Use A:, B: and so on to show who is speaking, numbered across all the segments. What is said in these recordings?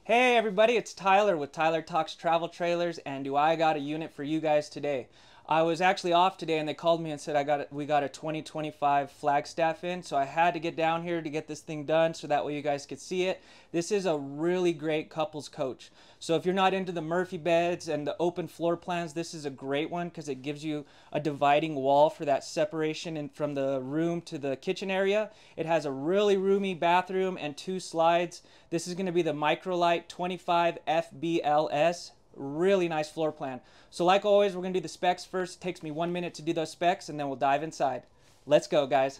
A: Hey everybody, it's Tyler with Tyler Talks Travel Trailers, and do I got a unit for you guys today. I was actually off today and they called me and said we got a 2025 Flagstaff in, so I had to get down here to get this thing done so that way you guys could see it. This is a really great couples coach. So if you're not into the Murphy beds and the open floor plans, this is a great one because it gives you a dividing wall for that separation from the room to the kitchen area. It has a really roomy bathroom and 2 slides. This is going to be the Microlite 25 FBLS. Really nice floor plan. So like always, we're going to do the specs first. It takes me 1 minute to do those specs and then we'll dive inside. Let's go, guys.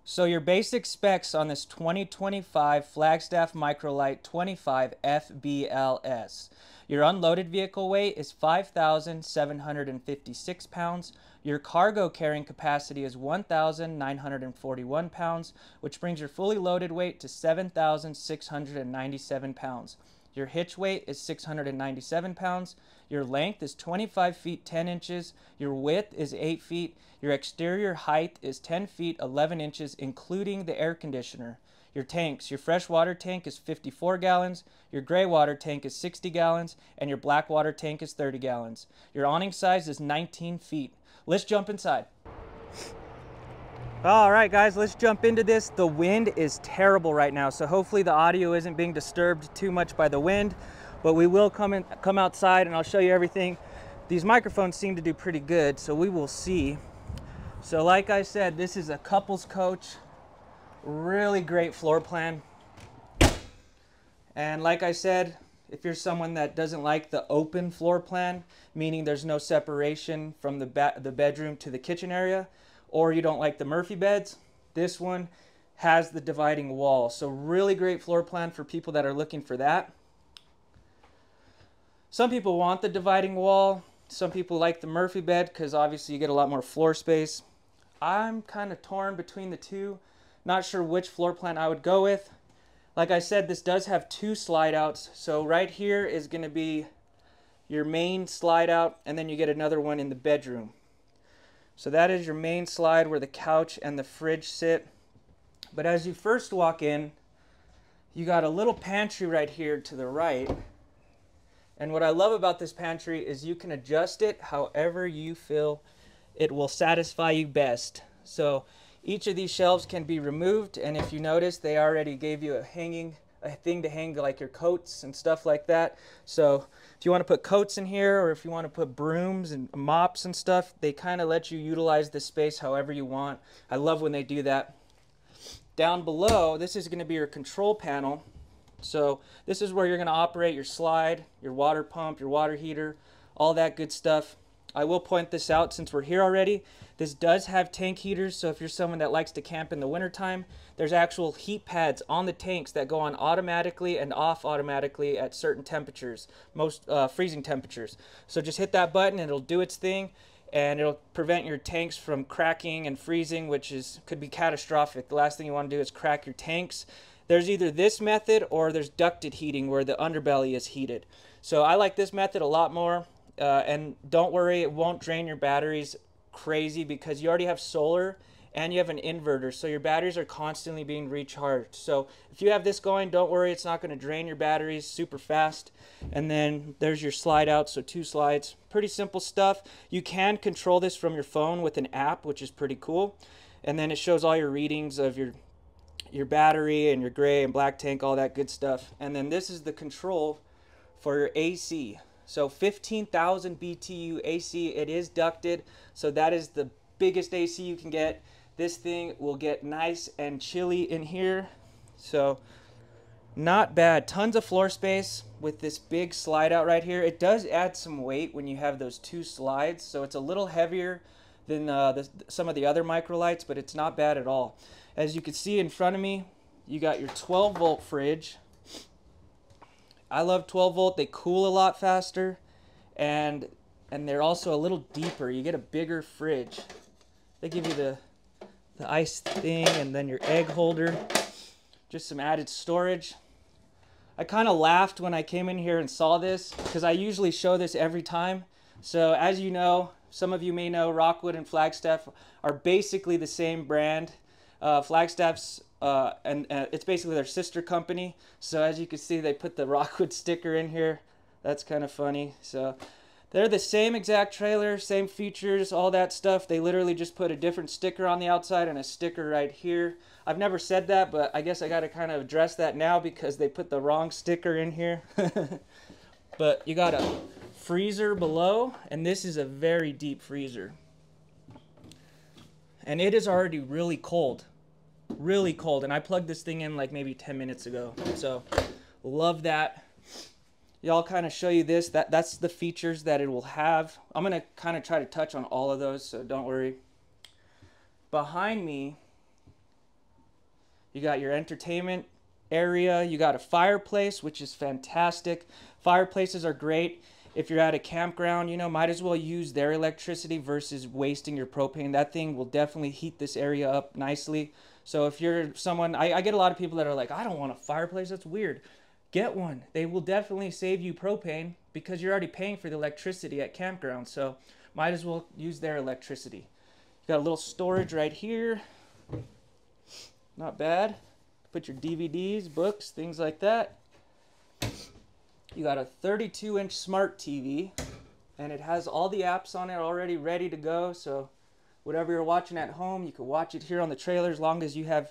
A: So your basic specs on this 2025 Flagstaff Microlite 25 FBLS. Your unloaded vehicle weight is 5,756 pounds. Your cargo carrying capacity is 1,941 pounds, which brings your fully loaded weight to 7,697 pounds. Your hitch weight is 697 pounds. Your length is 25 feet 10 inches. Your width is 8 feet. Your exterior height is 10 feet 11 inches, including the air conditioner. Your tanks, your freshwater tank is 54 gallons. Your gray water tank is 60 gallons. And your black water tank is 30 gallons. Your awning size is 19 feet. Let's jump inside. All right, guys, let's jump into this. The wind is terrible right now, so hopefully the audio isn't being disturbed too much by the wind, but we will come outside and I'll show you everything. These microphones seem to do pretty good, so we will see. So like I said, this is a couples coach, really great floor plan. And like I said, if you're someone that doesn't like the open floor plan, meaning there's no separation from the bedroom to the kitchen area, or you don't like the Murphy beds, this one has the dividing wall. So really great floor plan for people that are looking for that. Some people want the dividing wall. Some people like the Murphy bed because obviously you get a lot more floor space. I'm kind of torn between the two. Not sure which floor plan I would go with. Like I said, this does have 2 slide outs. So right here is going to be your main slide out, and then you get another one in the bedroom. So that is your main slide where the couch and the fridge sit. But as you first walk in, you got a little pantry right here to the right. And what I love about this pantry is you can adjust it however you feel it will satisfy you best. So each of these shelves can be removed, and if you notice, they already gave you a thing to hang like your coats and stuff like that. So if you want to put coats in here, or if you want to put brooms and mops and stuff, they kind of let you utilize the space however you want. I love when they do that. Down below, this is going to be your control panel. So this is where you're going to operate your slide, your water pump, your water heater, all that good stuff. I will point this out since we're here already. This does have tank heaters, so if you're someone that likes to camp in the wintertime, there's actual heat pads on the tanks that go on automatically and off automatically at certain temperatures, most freezing temperatures. So just hit that button and it'll do its thing, and it'll prevent your tanks from cracking and freezing, which could be catastrophic. The last thing you want to do is crack your tanks. There's either this method or there's ducted heating where the underbelly is heated. So I like this method a lot more. And don't worry, it won't drain your batteries crazy because you already have solar and you have an inverter, so your batteries are constantly being recharged. So if you have this going, don't worry, it's not going to drain your batteries super fast. And then there's your slide out, so 2 slides. Pretty simple stuff. You can control this from your phone with an app, which is pretty cool. And then it shows all your readings of your battery and your gray and black tank, all that good stuff. And then this is the control for your AC. So 15,000 BTU AC, it is ducted, so that is the biggest AC you can get. This thing will get nice and chilly in here, so not bad. Tons of floor space with this big slide out right here. It does add some weight when you have those 2 slides, so it's a little heavier than some of the other Microlites, but it's not bad at all. As you can see in front of me, you got your 12-volt fridge. I love 12 volt. They cool a lot faster, and they're also a little deeper. You get a bigger fridge. They give you the ice thing and then your egg holder. Just some added storage. I kind of laughed when I came in here and saw this because I usually show this every time. So as you know, some of you may know, Rockwood and Flagstaff are basically the same brand. Flagstaff's and it's basically their sister company. So as you can see, they put the Rockwood sticker in here. That's kind of funny. So they're the same exact trailer, same features, all that stuff. They literally just put a different sticker on the outside and a sticker right here. I've never said that, but I guess I got to kind of address that now because they put the wrong sticker in here. But you got a freezer below, and this is a very deep freezer. And it is already really cold. Really cold. And I plugged this thing in like maybe 10 minutes ago. So, love that. Y'all kind of show you this. That's the features that it will have. I'm going to kind of try to touch on all of those, so don't worry. Behind me, you got your entertainment area. You got a fireplace, which is fantastic. Fireplaces are great. If you're at a campground, you know, might as well use their electricity versus wasting your propane. That thing will definitely heat this area up nicely. So if you're someone, I get a lot of people that are like, I don't want a fireplace, that's weird. Get one. They will definitely save you propane because you're already paying for the electricity at campgrounds. So might as well use their electricity. You got a little storage right here. Not bad. Put your DVDs, books, things like that. You got a 32-inch smart TV, and it has all the apps on it already ready to go. So whatever you're watching at home, you can watch it here on the trailer as long as you have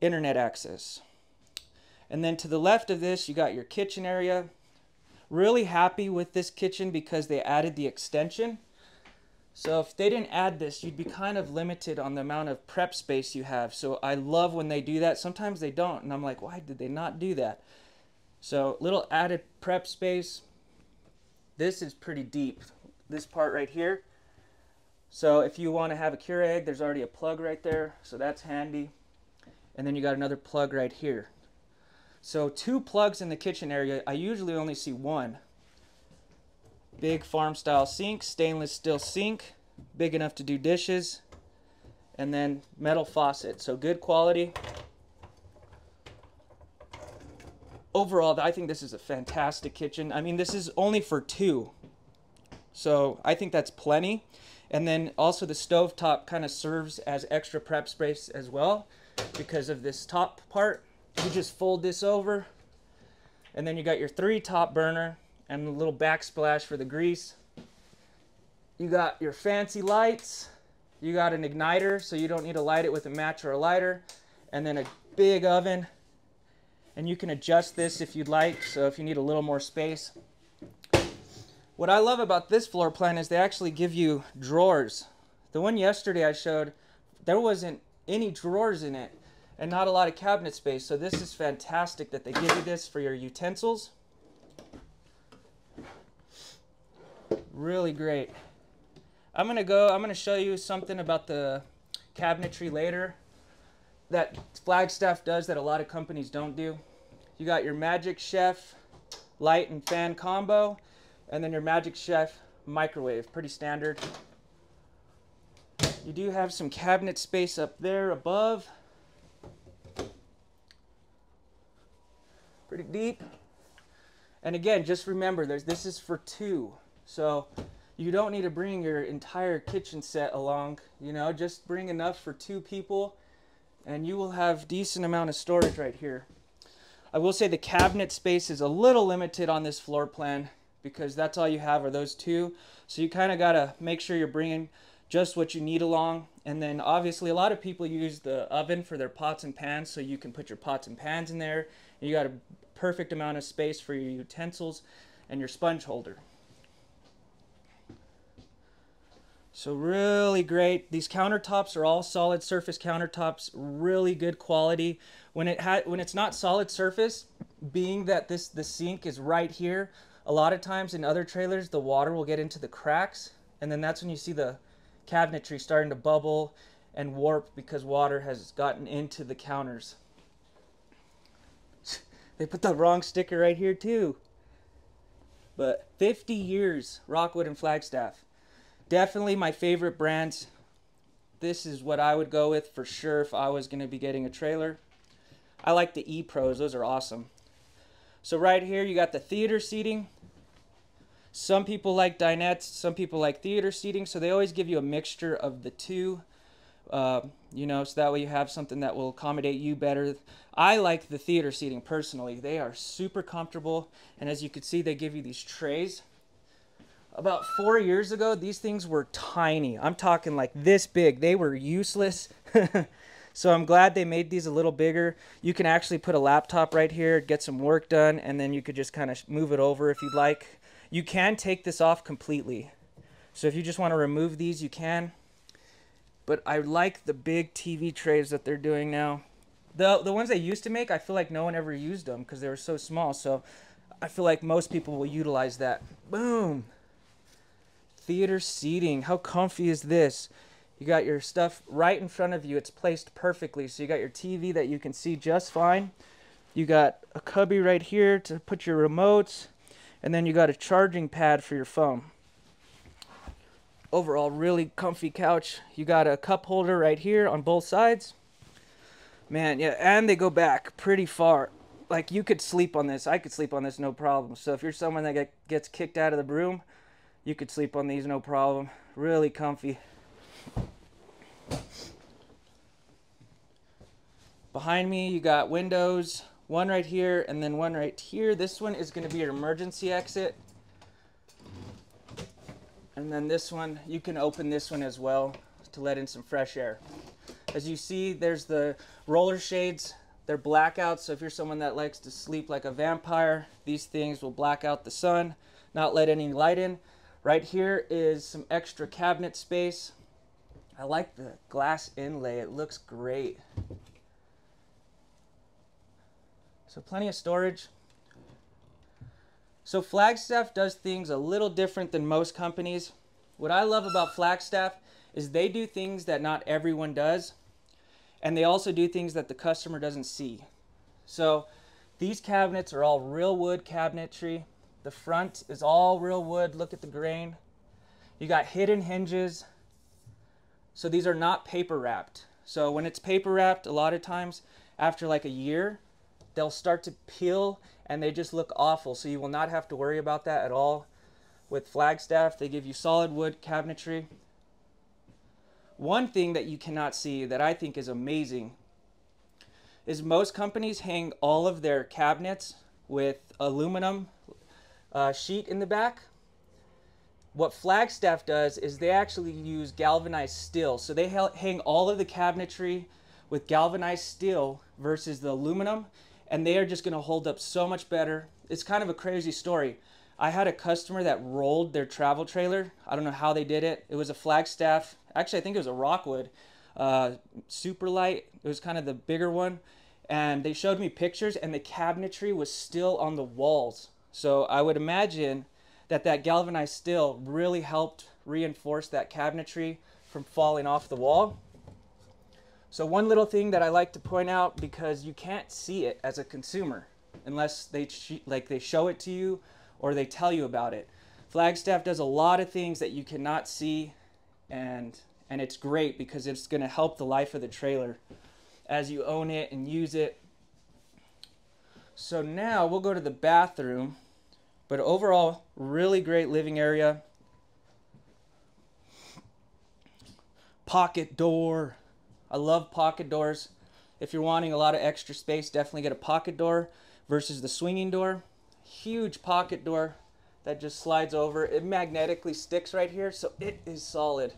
A: internet access. And then to the left of this, you got your kitchen area. Really happy with this kitchen because they added the extension. So if they didn't add this, you'd be kind of limited on the amount of prep space you have. So I love when they do that. Sometimes they don't, and I'm like, why did they not do that? So little added prep space. This is pretty deep, this part right here. So if you want to have a Keurig, there's already a plug right there, so that's handy. And then you got another plug right here. So 2 plugs in the kitchen area. I usually only see 1. Big farm style sink, stainless steel sink, big enough to do dishes. And then metal faucet, so good quality. Overall, I think this is a fantastic kitchen. I mean, this is only for 2. So I think that's plenty. And then also the stovetop kind of serves as extra prep space as well because of this top part. You just fold this over, and then you got your 3 top burner and a little backsplash for the grease. You got your fancy lights. You got an igniter, so you don't need to light it with a match or a lighter. And then a big oven. And you can adjust this if you'd like, so if you need a little more space. What I love about this floor plan is they actually give you drawers. The one yesterday I showed, there wasn't any drawers in it and not a lot of cabinet space. So this is fantastic that they give you this for your utensils. Really great. I'm gonna show you something about the cabinetry later that Flagstaff does that a lot of companies don't do. You got your Magic Chef light and fan combo, and then your Magic Chef microwave, pretty standard. You do have some cabinet space up there above. Pretty deep. And again, just remember, this is for 2. So you don't need to bring your entire kitchen set along. You know, just bring enough for 2 people, and you will have decent amount of storage right here. I will say the cabinet space is a little limited on this floor plan because that's all you have are those 2. So you kind of got to make sure you're bringing just what you need along. And then obviously a lot of people use the oven for their pots and pans, so you can put your pots and pans in there. And you got a perfect amount of space for your utensils and your sponge holder. So really great. These countertops are all solid surface countertops, really good quality. When it's not solid surface, being that the sink is right here, a lot of times in other trailers the water will get into the cracks, and then that's when you see the cabinetry starting to bubble and warp because water has gotten into the counters. They put the wrong sticker right here too. But 50 years, Rockwood and Flagstaff. Definitely my favorite brands. This is what I would go with for sure if I was going to be getting a trailer. I like the E-Pros. Those are awesome. So right here you got the theater seating. Some people like dinettes, some people like theater seating, so they always give you a mixture of the 2. You know, so that way you have something that will accommodate you better. I like the theater seating personally. They are super comfortable, and as you can see, they give you these trays. About 4 years ago, these things were tiny. I'm talking like this big. They were useless. So I'm glad they made these a little bigger. You can actually put a laptop right here, get some work done, and then you could just kind of move it over if you'd like. You can take this off completely. So if you just want to remove these, you can. But I like the big TV trays that they're doing now. The ones they used to make, I feel like no one ever used them because they were so small. So I feel like most people will utilize that. Boom. Theater seating. How comfy is this? You got your stuff right in front of you. It's placed perfectly. So you got your TV that you can see just fine. You got a cubby right here to put your remotes. And then you got a charging pad for your phone. Overall, really comfy couch. You got a cup holder right here on both sides. Man, yeah, and they go back pretty far. Like, you could sleep on this. I could sleep on this, no problem. So if you're someone that gets kicked out of the room, you could sleep on these, no problem. Really comfy. Behind me, you got windows, one right here and then one right here. This one is going to be your emergency exit. And then this one, you can open this one as well to let in some fresh air. As you see, there's the roller shades. They're blackouts, so if you're someone that likes to sleep like a vampire, these things will black out the sun, not let any light in. Right here is some extra cabinet space. I like the glass inlay. It looks great. So plenty of storage. So Flagstaff does things a little different than most companies. What I love about Flagstaff is they do things that not everyone does. And they also do things that the customer doesn't see. So these cabinets are all real wood cabinetry. The front is all real wood. Look at the grain. You got hidden hinges. So these are not paper wrapped. So when it's paper wrapped, a lot of times after like a year, they'll start to peel and they just look awful. So you will not have to worry about that at all. With Flagstaff, they give you solid wood cabinetry. One thing that you cannot see that I think is amazing is most companies hang all of their cabinets with aluminum sheet in the back. What Flagstaff does is they actually use galvanized steel. So they hang all of the cabinetry with galvanized steel versus the aluminum, and they are just going to hold up so much better. It's kind of a crazy story. I had a customer that rolled their travel trailer. I don't know how they did it. It was a Flagstaff. Actually, I think it was a Rockwood super light. It was kind of the bigger one. And they showed me pictures, and the cabinetry was still on the walls. So I would imagine that that galvanized steel really helped reinforce that cabinetry from falling off the wall. So one little thing that I like to point out, because you can't see it as a consumer unless they show it to you or they tell you about it. Flagstaff does a lot of things that you cannot see, and it's great because it's going to help the life of the trailer as you own it and use it. So now we'll go to the bathroom, but overall, really great living area. Pocket door. I love pocket doors. If you're wanting a lot of extra space, definitely get a pocket door versus the swinging door. Huge pocket door that just slides over. It magnetically sticks right here, so it is solid.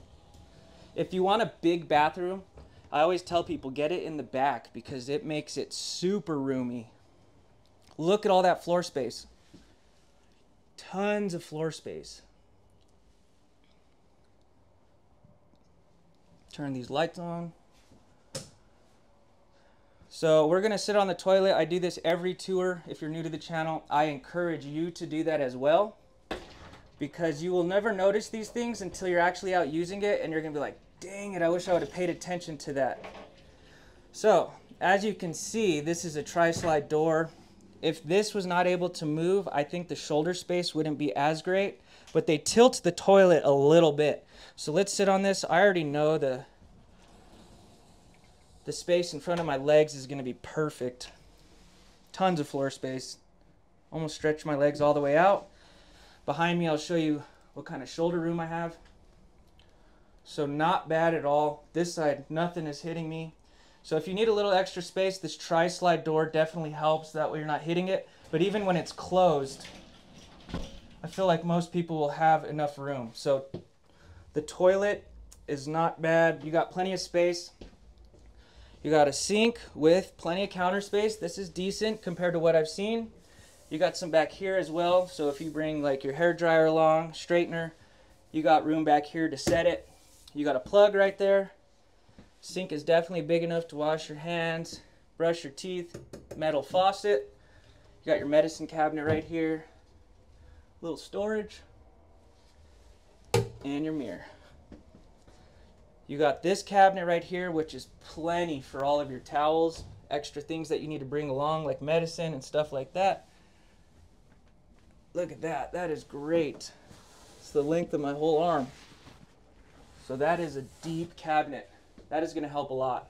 A: If you want a big bathroom, I always tell people get it in the back because it makes it super roomy. Look at all that floor space. Tons of floor space. Turn these lights on. So we're going to sit on the toilet. I do this every tour. If you're new to the channel, I encourage you to do that as well, because you will never notice these things until you're actually out using it and you're going to be like, dang it, I wish I would have paid attention to that. So as you can see, this is a tri-slide door. If this was not able to move, I think the shoulder space wouldn't be as great, but they tilt the toilet a little bit. So let's sit on this. I already know the space in front of my legs is going to be perfect. Tons of floor space. Almost stretch my legs all the way out. Behind me, I'll show you what kind of shoulder room I have. So not bad at all. This side, nothing is hitting me. So if you need a little extra space, this tri-slide door definitely helps. That way you're not hitting it. But even when it's closed, I feel like most people will have enough room. So the toilet is not bad. You got plenty of space. You got a sink with plenty of counter space. This is decent compared to what I've seen. You got some back here as well. So if you bring like your hair dryer along, straightener, you got room back here to set it. You got a plug right there. Sink is definitely big enough to wash your hands, brush your teeth, metal faucet. You got your medicine cabinet right here, little storage, and your mirror. You got this cabinet right here, which is plenty for all of your towels, extra things that you need to bring along, like medicine and stuff like that. Look at that, that is great. It's the length of my whole arm. So that is a deep cabinet. That is going to help a lot.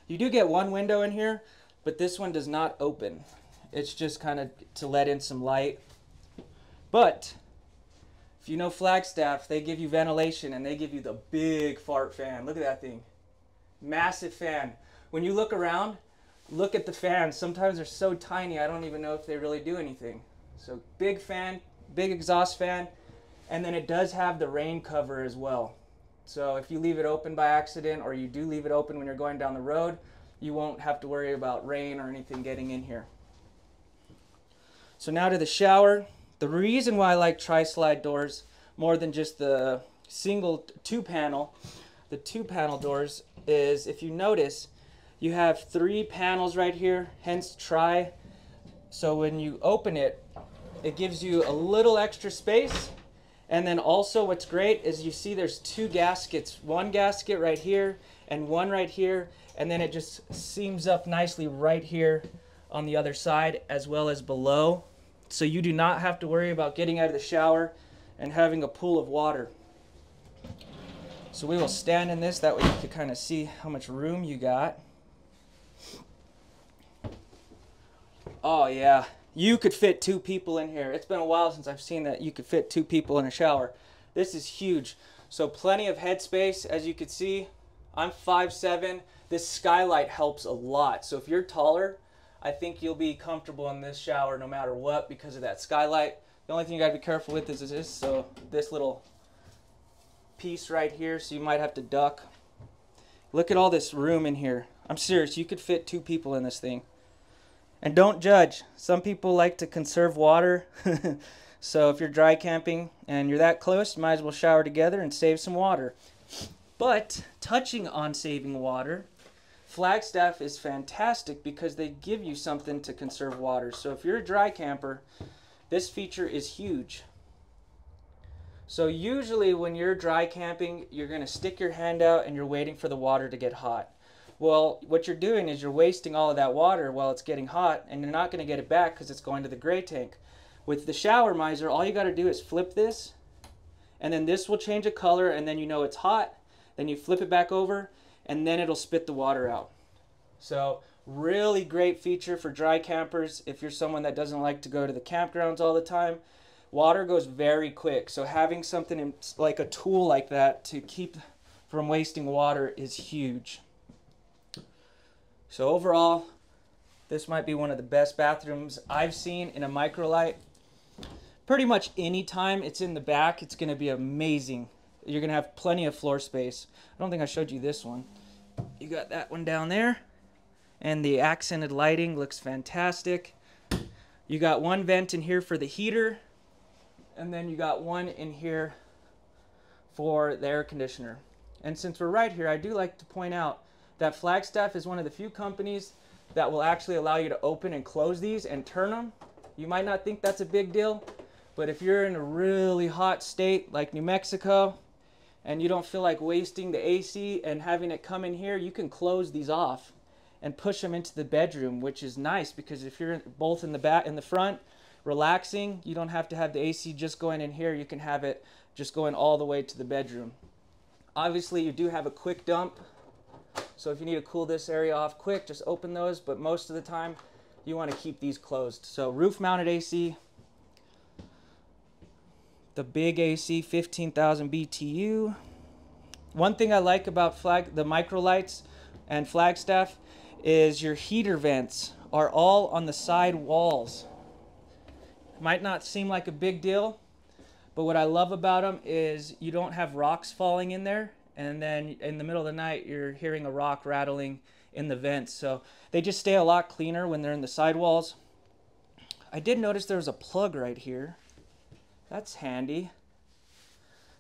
A: You do get one window in here, but this one does not open. It's just kind of to let in some light. But if you know Flagstaff, they give you ventilation and they give you the big fart fan. Look at that thing. Massive fan. When you look around, look at the fans. Sometimes they're so tiny, I don't even know if they really do anything. So big fan, big exhaust fan, and then it does have the rain cover as well. So if you leave it open by accident, or you do leave it open when you're going down the road, you won't have to worry about rain or anything getting in here. So now to the shower. The reason why I like tri-slide doors more than just the single two-panel, the two-panel doors, is if you notice, you have 3 panels right here, hence tri. So when you open it, it gives you a little extra space. And then also what's great is you see there's 2 gaskets, one gasket right here and one right here, and then it just seams up nicely right here on the other side as well as below. So you do not have to worry about getting out of the shower and having a pool of water. So we will stand in this, that way you can kind of see how much room you got. Oh yeah. You could fit 2 people in here. It's been a while since I've seen that you could fit 2 people in a shower. This is huge. So plenty of head space, as you can see. I'm 5'7". This skylight helps a lot. So if you're taller, I think you'll be comfortable in this shower no matter what because of that skylight. The only thing you gotta be careful with is this. So this little piece right here, so you might have to duck. Look at all this room in here. I'm serious, you could fit 2 people in this thing. And don't judge. Some people like to conserve water. So if you're dry camping and you're that close, you might as well shower together and save some water. But touching on saving water, Flagstaff is fantastic because they give you something to conserve water. So if you're a dry camper, this feature is huge. So usually when you're dry camping, you're going to stick your hand out and you're waiting for the water to get hot. Well, what you're doing is you're wasting all of that water while it's getting hot, and you're not going to get it back because it's going to the gray tank. With the shower miser, all you got to do is flip this, and then this will change a color, and then you know it's hot. Then you flip it back over, and then it'll spit the water out. So really great feature for dry campers if you're someone that doesn't like to go to the campgrounds all the time. Water goes very quick, so having something like a tool like that to keep from wasting water is huge. So overall, this might be one of the best bathrooms I've seen in a Microlite. Pretty much any time it's in the back, it's going to be amazing. You're going to have plenty of floor space. I don't think I showed you this one. You got that one down there, and the accented lighting looks fantastic. You got one vent in here for the heater, and then you got one in here for the air conditioner. And since we're right here, I do like to point out that Flagstaff is one of the few companies that will actually allow you to open and close these and turn them. You might not think that's a big deal, but if you're in a really hot state like New Mexico and you don't feel like wasting the AC and having it come in here, you can close these off and push them into the bedroom, which is nice because if you're both in the back in the front relaxing, you don't have to have the AC just going in here. You can have it just going all the way to the bedroom. Obviously, you do have a quick dump. So if you need to cool this area off quick, just open those, but most of the time you want to keep these closed. So roof mounted AC, the big AC, 15,000 BTU. One thing I like about the Microlites and Flagstaff is your heater vents are all on the side walls. Might not seem like a big deal, but what I love about them is you don't have rocks falling in there, and then in the middle of the night you're hearing a rock rattling in the vents. So they just stay a lot cleaner when they're in the sidewalls. I did notice there was a plug right here. That's handy.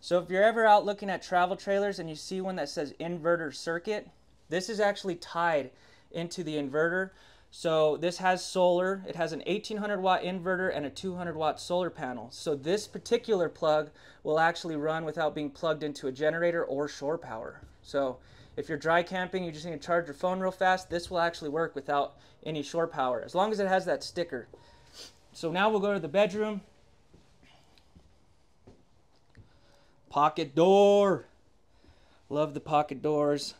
A: So if you're ever out looking at travel trailers and you see one that says inverter circuit, this is actually tied into the inverter. So this has solar. It has an 1800 watt inverter and a 200 watt solar panel. So this particular plug will actually run without being plugged into a generator or shore power. So if you're dry camping, you just need to charge your phone real fast, this will actually work without any shore power, as long as it has that sticker. So now we'll go to the bedroom. Pocket door. Love the pocket doors.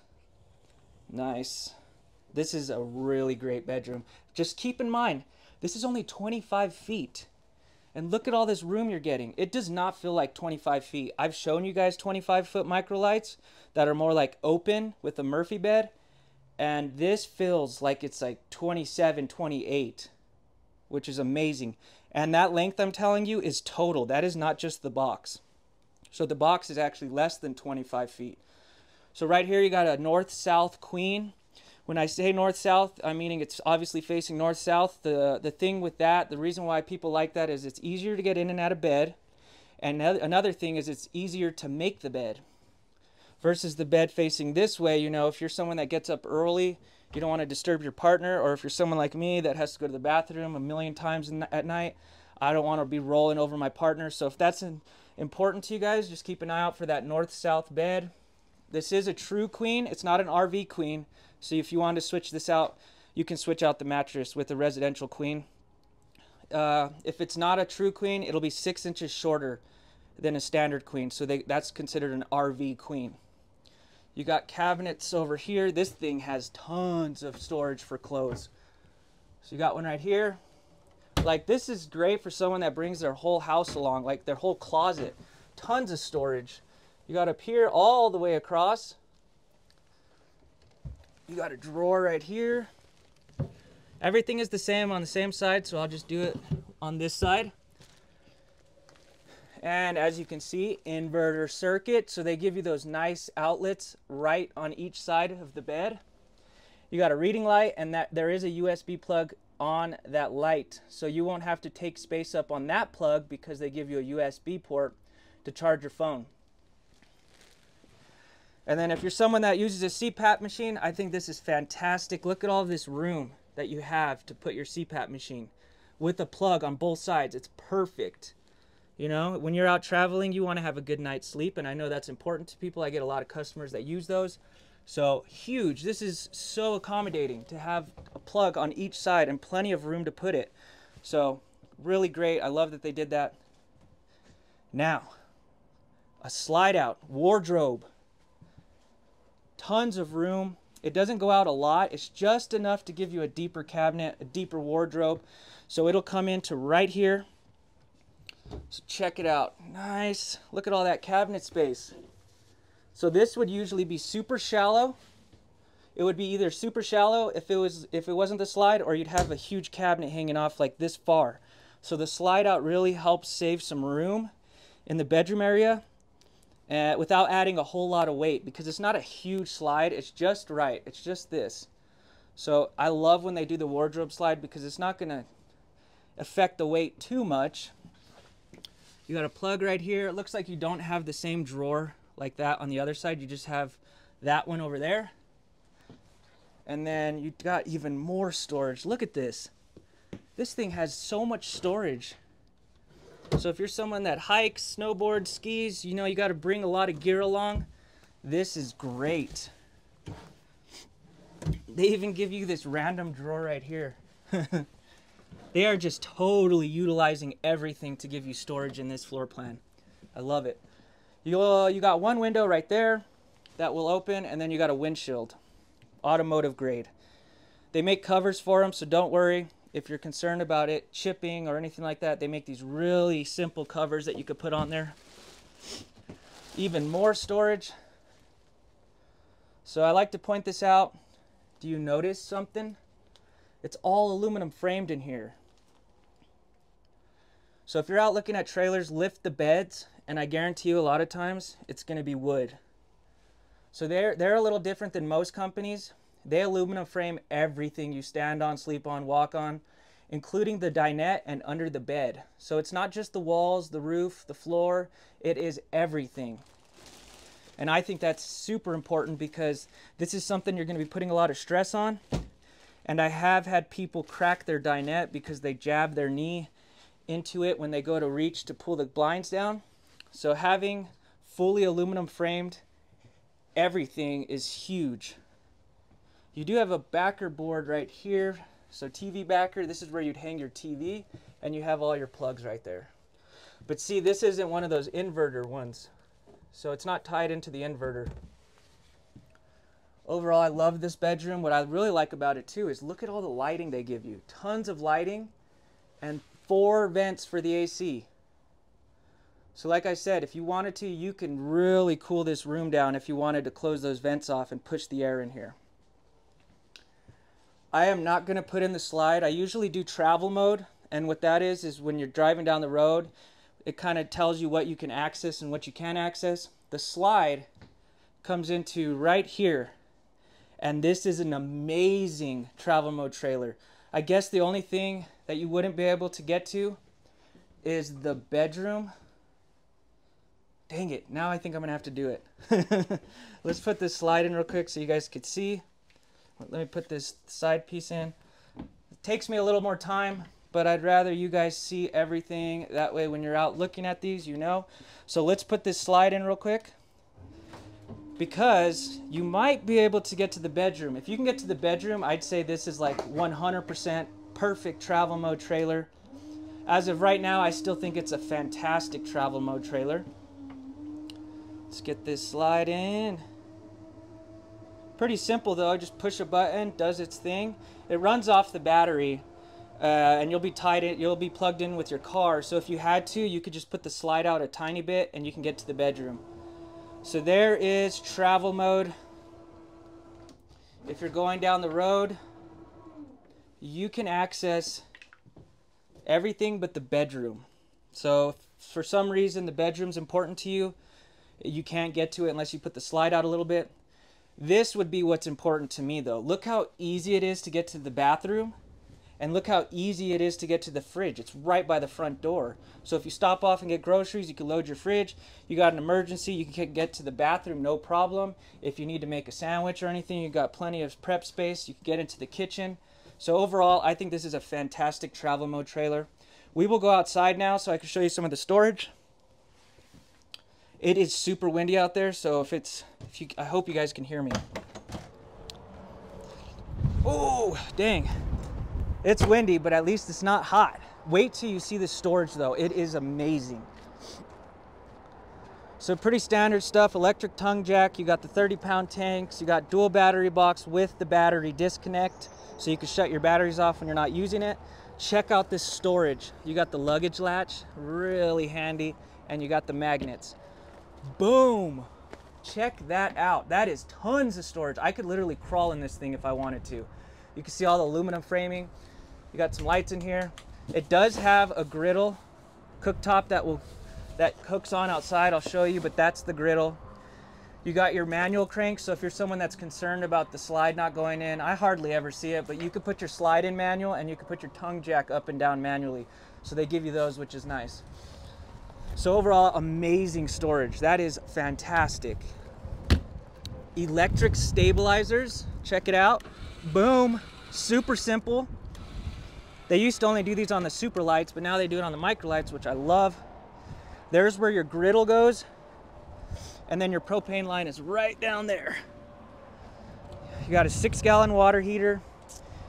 A: Nice. This is a really great bedroom. Just keep in mind, this is only 25 feet. And look at all this room you're getting. It does not feel like 25 feet. I've shown you guys 25-foot Microlites that are more like open with a Murphy bed. And this feels like it's like 27, 28, which is amazing. And that length I'm telling you is total. That is not just the box. So the box is actually less than 25 feet. So right here you got a north-south queen. When I say north-south, I'm meaning it's obviously facing north-south. The thing with that, the reason why people like that is it's easier to get in and out of bed. And another thing is it's easier to make the bed. Versus the bed facing this way, you know, if you're someone that gets up early, you don't want to disturb your partner, or if you're someone like me that has to go to the bathroom a million times at night, I don't want to be rolling over my partner. So if that's important to you guys, just keep an eye out for that north-south bed. This is a true queen. It's not an RV queen. So if you want to switch this out, you can switch out the mattress with a residential queen. If it's not a true queen, it'll be 6 inches shorter than a standard queen. So that's considered an RV queen. You got cabinets over here. This thing has tons of storage for clothes. So you got one right here. Like, this is great for someone that brings their whole house along, like their whole closet. Tons of storage. You got up here all the way across. You got a drawer right here. Everything is the same on the same side, so I'll just do it on this side. And as you can see, inverter circuit. So they give you those nice outlets right on each side of the bed. You got a reading light, and that there is a USB plug on that light. So you won't have to take space up on that plug because they give you a USB port to charge your phone. And then if you're someone that uses a CPAP machine, I think this is fantastic. Look at all this room that you have to put your CPAP machine with a plug on both sides. It's perfect. You know, when you're out traveling, you want to have a good night's sleep, and I know that's important to people. I get a lot of customers that use those. So huge. This is so accommodating to have a plug on each side and plenty of room to put it. So really great. I love that they did that. Now, a slide out wardrobe. Tons of room. It doesn't go out a lot. It's just enough to give you a deeper cabinet, a deeper wardrobe. So it'll come into right here. So check it out. Nice. Look at all that cabinet space. So this would usually be super shallow. It would be either super shallow if it wasn't the slide, or you'd have a huge cabinet hanging off like this far. So the slide out really helps save some room in the bedroom area without adding a whole lot of weight, because it's not a huge slide. It's just right. It's just this. So I love when they do the wardrobe slide because it's not going to affect the weight too much. You got a plug right here. It looks like you don't have the same drawer like that on the other side. You just have that one over there. And then you got even more storage. Look at this. This thing has so much storage. So if you're someone that hikes, snowboards, skis, you know, you got to bring a lot of gear along. This is great. They even give you this random drawer right here. They are just totally utilizing everything to give you storage in this floor plan. I love it. You got one window right there that will open, and then you got a windshield, automotive grade. They make covers for them, so don't worry if you're concerned about it chipping or anything like that. They make these really simple covers that you could put on there. Even more storage. So I like to point this out. Do you notice something? It's all aluminum framed in here. So if you're out looking at trailers, lift the beds, and I guarantee you a lot of times it's going to be wood. So they're a little different than most companies. They aluminum frame everything you stand on, sleep on, walk on, including the dinette and under the bed. So it's not just the walls, the roof, the floor, it is everything. And I think that's super important because this is something you're going to be putting a lot of stress on. And I have had people crack their dinette because they jab their knee into it when they go to reach to pull the blinds down. So having fully aluminum framed everything is huge. You do have a backer board right here. So TV backer, this is where you'd hang your TV, and you have all your plugs right there. But see, this isn't one of those inverter ones. So it's not tied into the inverter. Overall, I love this bedroom. What I really like about it too is look at all the lighting they give you. Tons of lighting and 4 vents for the AC. So like I said, if you wanted to, you can really cool this room down if you wanted to close those vents off and push the air in here. I am not going to put in the slide. I usually do travel mode, and what that is when you're driving down the road, it kind of tells you what you can access and what you can't access. The slide comes into right here, and this is an amazing travel mode trailer. I guess the only thing that you wouldn't be able to get to is the bedroom. Dang it, now I think I'm gonna have to do it. Let's put this slide in real quick so you guys could see. Let me put this side piece in. It takes me a little more time, but I'd rather you guys see everything. That way when you're out looking at these, you know. So let's put this slide in real quick, because you might be able to get to the bedroom. If you can get to the bedroom, I'd say this is like 100% perfect travel mode trailer. As of right now, I still think it's a fantastic travel mode trailer. Let's get this slide in. Pretty simple though, just push a button, does its thing. It runs off the battery, and you'll be plugged in with your car. So if you had to, you could just put the slide out a tiny bit and you can get to the bedroom. So there is travel mode. If you're going down the road, you can access everything but the bedroom. So if for some reason the bedroom's important to you, you can't get to it unless you put the slide out a little bit. This would be what's important to me though. Look how easy it is to get to the bathroom, and look how easy it is to get to the fridge. It's right by the front door. So if you stop off and get groceries, you can load your fridge. You got an emergency, you can get to the bathroom, no problem. If you need to make a sandwich or anything, you got plenty of prep space. You can get into the kitchen. So overall, I think this is a fantastic travel mode trailer. We will go outside now so I can show you some of the storage. It is super windy out there, so I hope you guys can hear me. Oh, dang. It's windy, but at least it's not hot. Wait till you see the storage though. It is amazing. So pretty standard stuff. Electric tongue jack. You got the 30-pound tanks. You got dual battery box with the battery disconnect, so you can shut your batteries off when you're not using it. Check out this storage. You got the luggage latch, really handy, and you got the magnets. Boom! Check that out. That is tons of storage. I could literally crawl in this thing if I wanted to. You can see all the aluminum framing. You got some lights in here. It does have a griddle cooktop that hooks on outside. I'll show you, but that's the griddle. You got your manual crank, so if you're someone that's concerned about the slide not going in, I hardly ever see it, but you could put your slide in manual and you could put your tongue jack up and down manually. So they give you those, which is nice. So overall, amazing storage. That is fantastic. Electric stabilizers, check it out. Boom, super simple. They used to only do these on the super lights, but now they do it on the Microlites, which I love. There's where your griddle goes, and then your propane line is right down there. You got a 6-gallon water heater,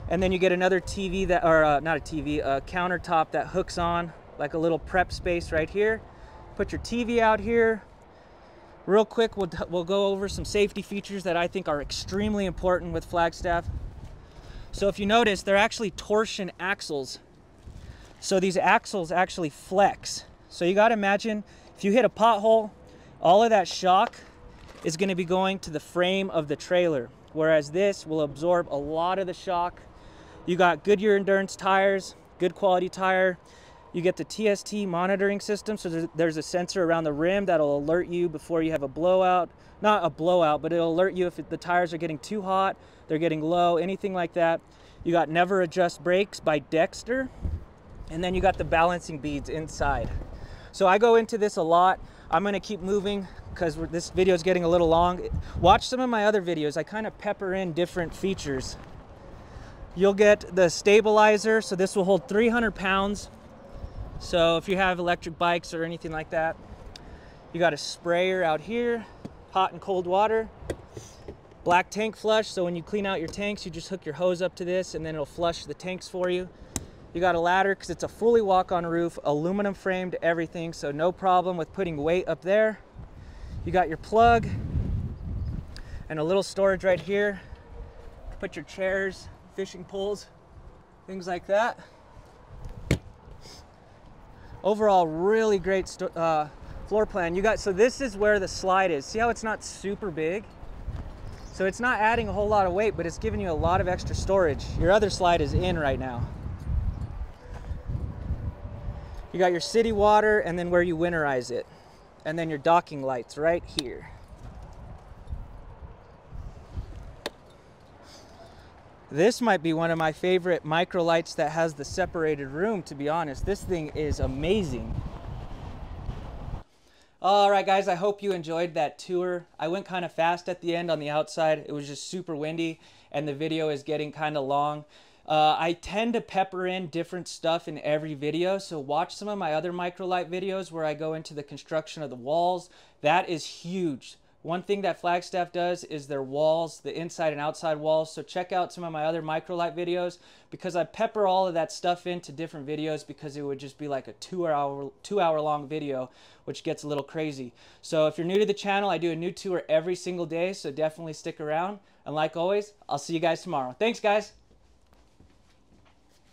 A: and then you get another TV that, or not a TV, a countertop that hooks on, like a little prep space right here. Put your TV out here. Real quick, we'll go over some safety features that I think are extremely important with Flagstaff. So if you notice, they're actually torsion axles. So these axles actually flex. So you gotta imagine, if you hit a pothole, all of that shock is going to be going to the frame of the trailer, whereas this will absorb a lot of the shock. You got Goodyear endurance tires, good quality tire. You get the TST monitoring system, so there's a sensor around the rim that'll alert you before you have a blowout. Not a blowout, but it'll alert you if the tires are getting too hot, they're getting low, anything like that. You got Never Adjust Brakes by Dexter, and then you got the balancing beads inside. So I go into this a lot. I'm gonna keep moving because this video is getting a little long. Watch some of my other videos. I kind of pepper in different features. You'll get the stabilizer, so this will hold 300 pounds. So if you have electric bikes or anything like that, you got a sprayer out here, hot and cold water, black tank flush. So when you clean out your tanks, you just hook your hose up to this and then it'll flush the tanks for you. You got a ladder because it's a fully walk-on roof, aluminum framed, everything. So no problem with putting weight up there. You got your plug and a little storage right here. Put your chairs, fishing poles, things like that. Overall, really great floor plan. You got, so this is where the slide is. See how it's not super big? So it's not adding a whole lot of weight, but it's giving you a lot of extra storage. Your other slide is in right now. You got your city water and then where you winterize it. And then your docking lights right here. This might be one of my favorite Microlites that has the separated room, to be honest. This thing is amazing. All right, guys, I hope you enjoyed that tour. I went kind of fast at the end on the outside. It was just super windy, and the video is getting kind of long. I tend to pepper in different stuff in every video, so watch some of my other Microlite videos where I go into the construction of the walls. That is huge. One thing that Flagstaff does is their walls, the inside and outside walls. So check out some of my other Microlite videos because I pepper all of that stuff into different videos because it would just be like a two hour long video, which gets a little crazy. So if you're new to the channel, I do a new tour every single day, so definitely stick around. And like always, I'll see you guys tomorrow. Thanks, guys.